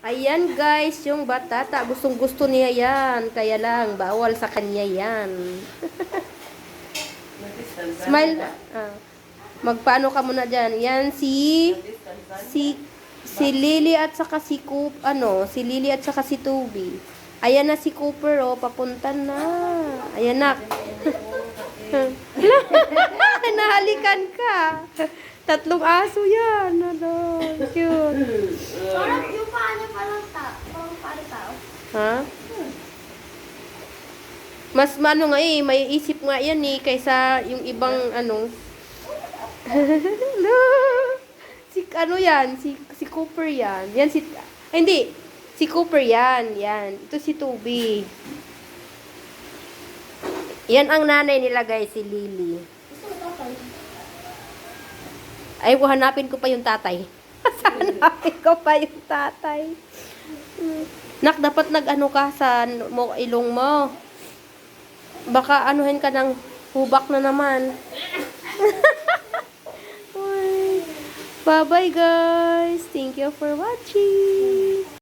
Ayan guys, yung batata, gustong gusto niya yan. Kaya lang, bawal sa kanya yan. Smile. Magpaano ka muna dyan. Yan si, si Lily at saka si si Lily at saka si Toby. Ayan na si Cooper, oh, papunta na. Ayan na. Nahalikan ka. Tatlong aso yan. Ano, cute. Parang yung paa niya parang tao. Ha? Mas ano nga may isip nga yan kaysa yung ibang si yan, si Cooper yan. Yan hindi, si Cooper yan, yan. Ito si Toby. Yan ang nanay nila guys, si Lily. Ay, hanapin ko pa yung tatay. Hanapin ko pa yung tatay. Nak, dapat nag-ano ka sa ilong mo. Baka anuhin ka ng hubak na naman. Bye-bye guys. Thank you for watching.